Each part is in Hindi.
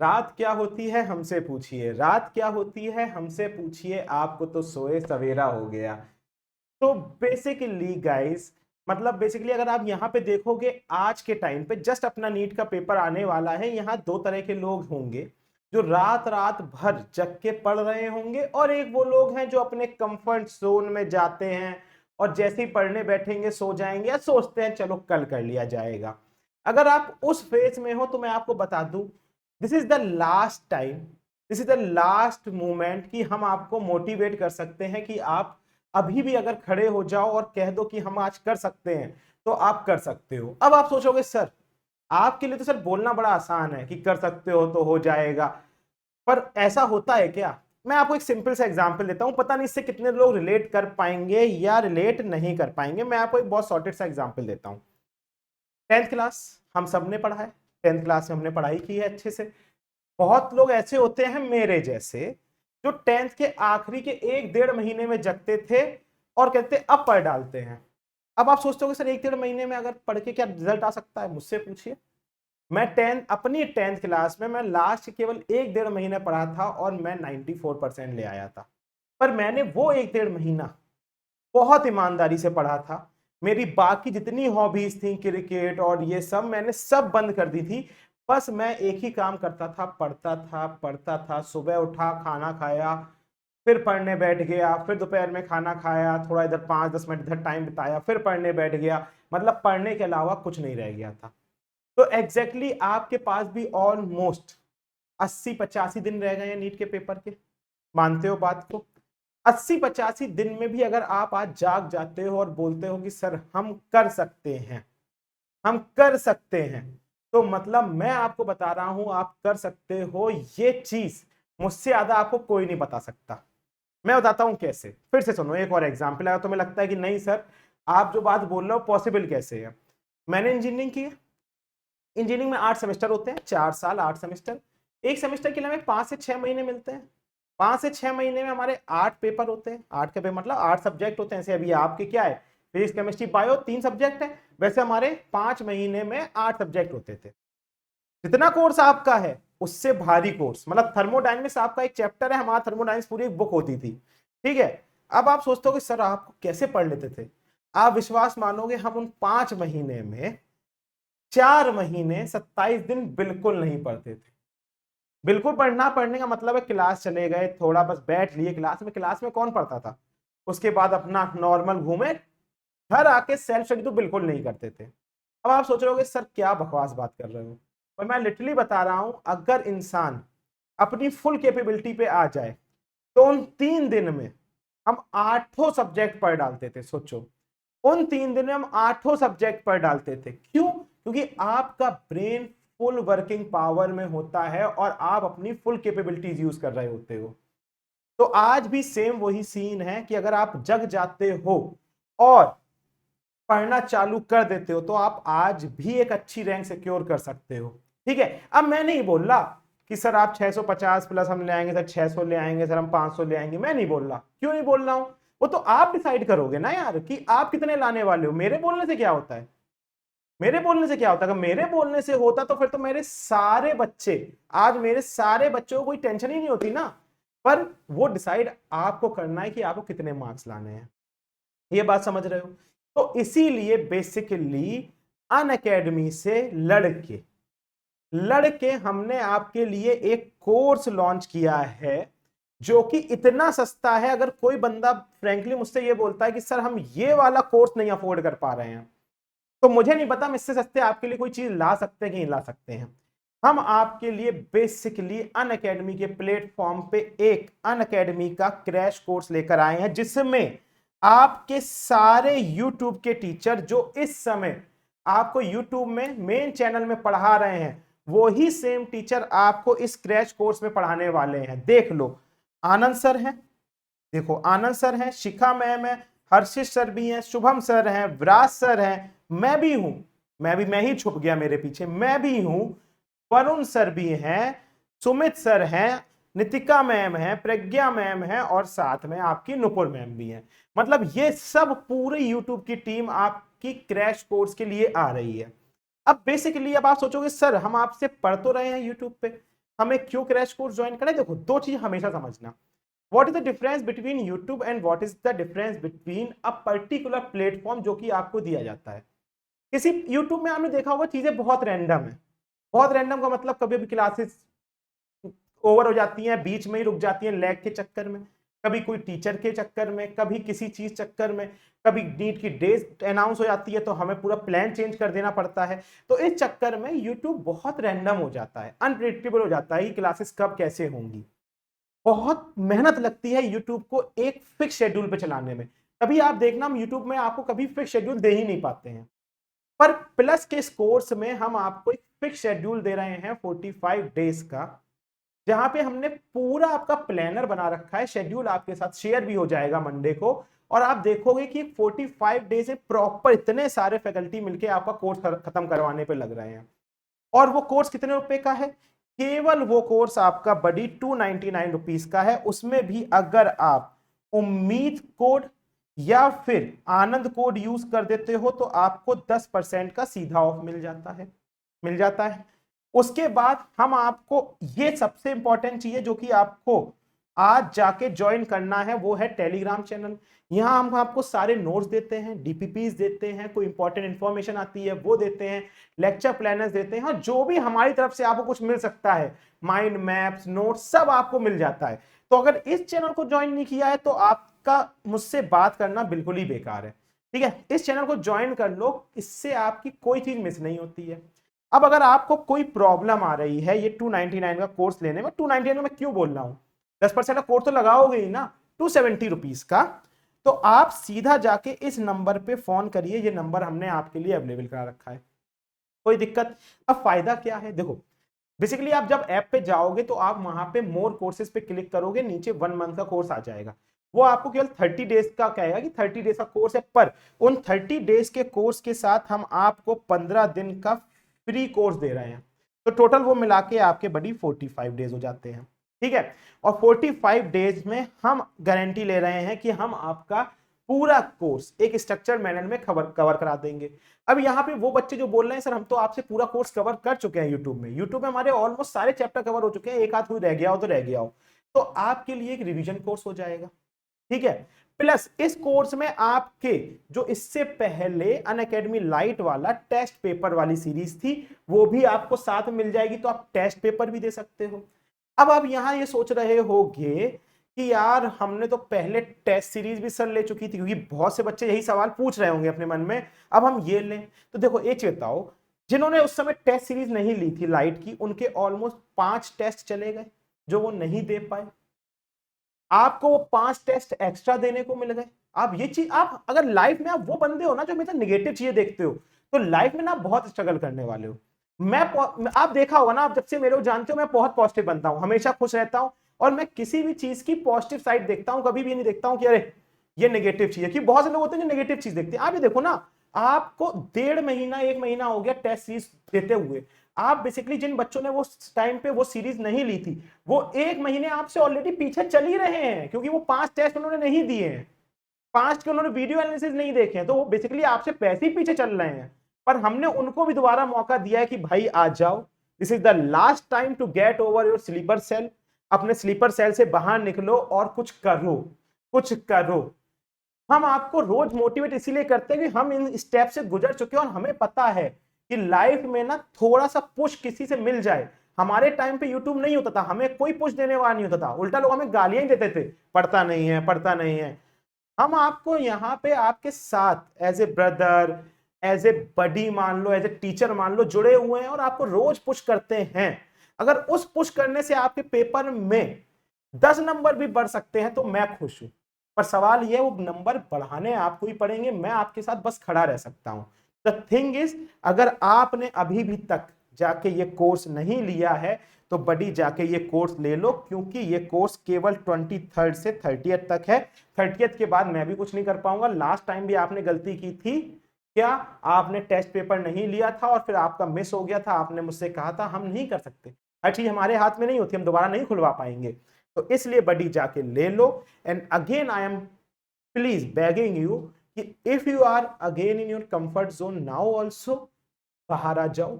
रात क्या होती है हमसे पूछिए, रात क्या होती है हमसे पूछिए, आपको तो सोए सवेरा हो गया। तो बेसिकली गाइस, मतलब बेसिकली अगर आप यहाँ पे देखोगे आज के टाइम पे जस्ट अपना नीट का पेपर आने वाला है, यहाँ दो तरह के लोग होंगे जो रात रात भर जग के पढ़ रहे होंगे, और एक वो लोग हैं जो अपने कंफर्ट जोन में जाते हैं और जैसे ही पढ़ने बैठेंगे सो जाएंगे या सोचते हैं चलो कल कर लिया जाएगा। अगर आप उस फेज में हो तो मैं आपको बता दूं, this is the last time, this is the last moment कि हम आपको मोटिवेट कर सकते हैं कि आप अभी भी अगर खड़े हो जाओ और कह दो कि हम आज कर सकते हैं तो आप कर सकते हो। अब आप सोचोगे सर आपके लिए तो सर बोलना बड़ा आसान है कि कर सकते हो तो हो जाएगा, पर ऐसा होता है क्या? मैं आपको एक सिंपल सा एग्जांपल देता हूं, पता नहीं इससे कितने लोग रिलेट कर पाएंगे या रिलेट नहीं कर पाएंगे। मैं आपको एक बहुत सॉर्टेड सा एग्जांपल देता हूं। 10th क्लास हम सब ने पढ़ा है, 10th क्लास में हमने पढ़ाई की है अच्छे से। बहुत लोग ऐसे होते हैं मेरे जैसे जो 10th के आखिरी के 1-1.5 महीने में जगते थे और कहते अब पढ़ डालते हैं। अब आप सोचते हो कि सर 1-1.5 महीने में अगर पढ़ के क्या रिजल्ट आ सकता है? मुझसे पूछिए। मैं अपनी 10th क्लास में मैं लास्ट केवल 1-1.5 महीने पढ़ा था और मैं 94% ले आया था। पर मैंने वो 1-1.5 महीना बहुत ईमानदारी से पढ़ा था। मेरी बाकी जितनी हॉबीज थी, क्रिकेट और ये सब, मैंने सब बंद कर दी थी। बस मैं एक ही काम करता था, पढ़ता था पढ़ता था। सुबह उठा, खाना खाया, फिर पढ़ने बैठ गया, फिर दोपहर में खाना खाया, थोड़ा इधर 5-10 मिनट इधर टाइम बिताया, फिर पढ़ने बैठ गया। मतलब पढ़ने के अलावा कुछ नहीं रह गया था। तो एग्जैक्टली आपके पास भी ऑलमोस्ट 80-85 दिन रह गए हैं नीट के पेपर के। मानते हो बात को? 80-85 दिन में भी अगर आप आज जाग जाते हो और बोलते हो कि सर हम कर सकते हैं, हम कर सकते हैं, तो मतलब मैं आपको बता रहा हूं आप कर सकते हो। ये चीज मुझसे ज्यादा आपको कोई नहीं बता सकता। मैं बताता हूं कैसे। फिर से सुनो एक और एग्जाम्पल। अगर तुम्हें लगता है कि नहीं सर आप जो बात बोल रहे हो पॉसिबल कैसे है, मैंने इंजीनियरिंग की है। इंजीनियरिंग में 8 सेमेस्टर होते हैं, 4 साल 8 सेमेस्टर। एक सेमेस्टर के लिए हमें 5 से 6 महीने मिलते हैं। 5 से 6 महीने में हमारे 8 पेपर होते हैं। 8 के मतलब 8 सब्जेक्ट होते हैं। ऐसे अभी आपके क्या है, फिजिक्स केमिस्ट्री बायो 3 सब्जेक्ट है, वैसे हमारे 5 महीने में 8 सब्जेक्ट होते थे। जितना कोर्स आपका है उससे भारी कोर्स, मतलब थर्मोडायनेमिक्स आपका एक चैप्टर है, हमारा थर्मोडायनेमिक्स पूरी एक बुक होती थी। ठीक है। अब आप सोचते हो कि सर आप कैसे पढ़ लेते थे? आप विश्वास मानोगे हम उन 5 महीने में 4 महीने 27 दिन बिल्कुल नहीं पढ़ते थे। बिल्कुल पढ़ना, पढ़ने का मतलब है क्लास चले गए, थोड़ा बस बैठ लिए क्लास में। क्लास में कौन पढ़ता था? उसके बाद अपना नॉर्मल घूमे, घर आके सेल्फ स्टडी तो बिल्कुल नहीं करते थे। अब आप सोच रहे होगे सर क्या बकवास बात कर रहे हो, और मैं लिटरली बता रहा हूं अगर इंसान अपनी फुल कैपेबिलिटी पे आ जाए तो उन 3 दिन में हम 8 सब्जेक्ट पढ़ डालते थे। सोचो उन 3 दिन में हम 8 सब्जेक्ट पढ़ डालते थे। क्यों? क्योंकि आपका ब्रेन फुल वर्किंग पावर में होता है और आप अपनी फुल कैपेबिलिटीज यूज कर रहे होते हो। तो आज भी सेम वही सीन है कि अगर आप जग जाते हो और पढ़ना चालू कर देते हो तो आप आज भी एक अच्छी रैंक सिक्योर कर सकते हो। ठीक है। अब मैं नहीं बोल रहा कि सर आप 650 प्लस हम ले आएंगे, सर 600 ले आएंगे, सर हम 500 ले आएंगे। मैं नहीं बोल रहा। क्यों नहीं बोल रहा हूं? वो तो आप डिसाइड करोगे ना यार कि आप कितने लाने वाले हो। मेरे बोलने से क्या होता है? मेरे बोलने से क्या होता है? अगर मेरे बोलने से होता तो फिर तो मेरे सारे बच्चे, आज मेरे सारे बच्चों को कोई टेंशन ही नहीं होती ना। पर वो डिसाइड आपको करना है कि आपको कितने मार्क्स लाने हैं। ये बात समझ रहे हो? तो इसीलिए बेसिकली अन अकेडमी से लड़के हमने आपके लिए एक कोर्स लॉन्च किया है जो कि इतना सस्ता है। अगर कोई बंदा फ्रैंकली मुझसे ये बोलता है कि सर हम ये वाला कोर्स नहीं अफोर्ड कर पा रहे हैं, तो मुझे नहीं पता हम इससे सस्ते आपके लिए कोई चीज ला सकते हैं कि नहीं ला सकते हैं। हम आपके लिए बेसिकली अन अकेडमी के प्लेटफॉर्म पे एक अन अकेडमी का क्रैश कोर्स लेकर आए हैं जिसमें आपके सारे यूट्यूब के टीचर जो इस समय आपको यूट्यूब में मेन चैनल में पढ़ा रहे हैं, वो ही सेम टीचर आपको इस क्रैश कोर्स में पढ़ाने वाले हैं। देख लो, आनंद सर हैं, देखो आनंद सर हैं, शिखा मैम है, हर्षित सर भी हैं, शुभम सर हैं, विराज सर हैं, मैं भी हूं। मैं ही छुप गया मेरे पीछे, मैं भी हूं। वरुण सर भी हैं, सुमित सर हैं, नितिका मैम है, प्रज्ञा मैम है, और साथ में आपकी नुपुर मैम भी हैं। मतलब ये सब पूरे यूट्यूब की टीम आपकी क्रैश कोर्स के लिए आ रही है। अब बेसिकली अब आप सोचोगे सर हम आपसे पढ़ तो रहे हैं यूट्यूब पे, हमें क्यों क्रैश कोर्स ज्वाइन करना है? देखो, दो चीज हमेशा समझना, what is the difference between YouTube and what is the difference between a particular platform जो कि आपको दिया जाता है। किसी यूट्यूब में आपने देखा होगा चीजें बहुत रैंडम है। बहुत रैंडम का मतलब कभी भी क्लासेस ओवर हो जाती हैं, बीच में ही रुक जाती हैं लैग के चक्कर में, कभी कोई टीचर के चक्कर में, कभी किसी चीज चक्कर में, कभी नीट की डेट अनाउंस हो जाती है तो हमें पूरा प्लान चेंज कर देना पड़ता है। तो इस चक्कर में यूट्यूब बहुत रैंडम हो जाता है, अनप्रिडिक्टेबल हो जाता है कि क्लासेस कब कैसे होंगी। बहुत मेहनत लगती है यूट्यूब को एक फिक्स शेड्यूल पे चलाने में। कभी आप देखना, हम यूट्यूब में आपको कभी फिक्स शेड्यूल दे ही नहीं पाते हैं, पर प्लस के इस कोर्स में हम आपको एक फिक्स शेड्यूल दे रहे हैं 45 डेज का, जहां पे हमने पूरा आपका प्लानर बना रखा है। शेड्यूल आपके साथ शेयर भी हो जाएगा मंडे को, और आप देखोगे कि 45 डेज में प्रॉपर इतने सारे फैकल्टी मिलके आपका कोर्स खत्म करवाने पे लग रहे हैं। और वो कोर्स कितने रुपए का है? केवल वो कोर्स आपका बडी 299 रुपीज का है। उसमें भी अगर आप उम्मीद कोड या फिर आनंद कोड यूज कर देते हो तो आपको 10% का सीधा ऑफ मिल जाता है। उसके बाद हम आपको, ये सबसे इंपॉर्टेंट चीज है जो कि आपको आज जाके ज्वाइन करना है, वो है टेलीग्राम चैनल। यहां हम आपको सारे नोट्स देते हैं, डीपीपीस देते हैं, कोई इंपॉर्टेंट इंफॉर्मेशन आती है वो देते हैं, लेक्चर प्लानर्स देते हैं, और जो भी हमारी तरफ से आपको कुछ मिल सकता है, माइंड मैप्स, नोट्स, सब आपको मिल जाता है। तो अगर इस चैनल को ज्वाइन नहीं किया है तो आपका मुझसे बात करना बिल्कुल ही बेकार है। ठीक है, इस चैनल को ज्वाइन कर लो, इससे आपकी कोई चीज मिस नहीं होती है। अब अगर आपको कोई प्रॉब्लम आ रही है ये 299 का कोर्स लेने में, 299 में मैं क्यों बोल रहा हूं, 10% का कोर्स तो लगाओगे ही ना, 270 रुपीज का, तो आप सीधा जाके इस नंबर पे फोन करिए। ये नंबर हमने आपके लिए अवेलेबल करा रखा है, कोई दिक्कत। अब फायदा क्या है, देखो बेसिकली आप जब ऐप पे जाओगे तो आप वहां पे मोर कोर्सेज पे क्लिक करोगे, नीचे 1 मंथ का कोर्स आ जाएगा। वो आपको केवल 30 डेज का कहेगा कि 30 डेज का कोर्स है, पर उन 30 डेज के कोर्स के साथ हम आपको 15 दिन का फ्री कोर्स दे रहे हैं। तो टोटल वो मिला के आपके बड़ी 45 डेज हो जाते हैं। ठीक है, और 45 डेज में हम गारंटी ले रहे हैं कि हम आपका पूरा कोर्स एक स्ट्रक्चर मैनर में कवर करा देंगे। अब यहाँ पे वो बच्चे जो बोल रहे हैं सर हम तो आपसे पूरा कोर्स कवर कर चुके हैं यूट्यूब में हमारे ऑलमोस्ट सारे चैप्टर कवर हो चुके हैं, एक आध कोई रह गया हो तो रह गया हो, तो आपके लिए एक रिवीजन कोर्स हो जाएगा। ठीक है, प्लस इस कोर्स में आपके जो इससे पहले अनअकैडमी लाइट वाला टेस्ट पेपर वाली सीरीज थी वो भी आपको साथ में मिल जाएगी, तो आप टेस्ट पेपर भी दे सकते हो। अब आप यहां ये सोच रहे होगे कि यार हमने तो पहले टेस्ट सीरीज भी सर ले चुकी थी, क्योंकि बहुत से बच्चे यही सवाल पूछ रहे होंगे अपने मन में, अब हम ये लें। तो देखो एक चीज बताओ, जिन्होंने उस समय टेस्ट सीरीज नहीं ली थी लाइट की, उनके ऑलमोस्ट 5 टेस्ट चले गए जो वो नहीं दे पाए, आपको वो 5 टेस्ट एक्स्ट्रा देने को मिल गए। आप ये चीज, आप अगर लाइफ में आप वो बंदे हो ना जो हमेशा निगेटिव चीजें देखते हो, तो लाइफ में ना बहुत स्ट्रगल करने वाले हो। आप देखा होगा ना, आप जब से मेरे को जानते हो मैं बहुत पॉजिटिव बनता हूं, हमेशा खुश रहता हूं, और मैं किसी भी चीज की पॉजिटिव साइड देखता हूं, कभी भी नहीं देखता हूं कि अरे ये नेगेटिव चीज है। कि बहुत से लोग होते हैं जो नेगेटिव चीज देखते हैं। आप ये देखो ना, आपको 1.5 महीना 1 महीना हो गया टेस्ट सीरीज देते हुए, आप बेसिकली जिन बच्चों ने वो टाइम पे वो सीरीज नहीं ली थी, वो 1 महीने आपसे ऑलरेडी पीछे चल ही रहे हैं, क्योंकि वो 5 टेस्ट उन्होंने नहीं दिए हैं, 5 के उन्होंने वीडियो एनालिसिस नहीं देखे हैं, तो वो बेसिकली आपसे पैसे ही पीछे चल रहे हैं। पर हमने उनको भी दोबारा मौका दिया है कि भाई आ जाओ, this is the last time to get over your sleeper cell. अपने स्लीपर सेल से बाहर निकलो और कुछ करो, कुछ करो। हम आपको रोज मोटिवेट इसीलिए करते हैं कि हम इन स्टेप से गुजर चुके हैं, और हमें पता है कि लाइफ में ना थोड़ा सा पुश किसी से मिल जाए। हमारे टाइम पे यूट्यूब नहीं होता था, हमें कोई पुश देने वाला नहीं होता था, उल्टा लोग हमें गालियां ही देते थे, पढ़ता नहीं है, पढ़ता नहीं है। हम आपको यहाँ पे आपके साथ as a brother, as a buddy मान लो, एज ए टीचर मान लो, जुड़े हुए हैं, और आपको रोज पुश करते हैं। अगर उस पुश करने से आपके पेपर में 10 नंबर भी बढ़ सकते हैं तो मैं खुश हूं, पर सवाल यह वो नंबर बढ़ाने आपको ही पड़ेंगे, मैं आपके साथ बस खड़ा रह सकता हूं। द थिंग इज, अगर आपने अभी भी तक जाके ये कोर्स नहीं लिया है तो बड़ी जाके ये कोर्स ले लो, क्योंकि ये कोर्स केवल 23 से 30 तक है। 30 के बाद मैं भी कुछ नहीं कर पाऊंगा। लास्ट टाइम भी आपने गलती की थी, क्या आपने टेस्ट पेपर नहीं लिया था और फिर आपका मिस हो गया था, आपने मुझसे कहा था हम नहीं कर सकते, हर चीज हमारे हाथ में नहीं होती, हम दोबारा नहीं खुलवा पाएंगे। तो इसलिए बड़ी जाके ले लो। And again I am please begging you कि if you are again in your comfort zone now also, बाहर आ जाओ।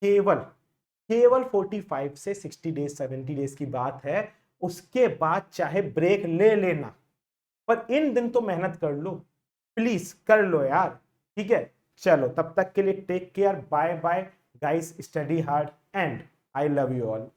केवल केवल 45 से 60 डेज 70 डेज की बात है, उसके बाद चाहे ब्रेक ले लेना, पर इन दिन तो मेहनत कर लो, प्लीज कर लो यार, ठीक है। चलो तब तक के लिए take care, bye bye guys, study hard and I love you all.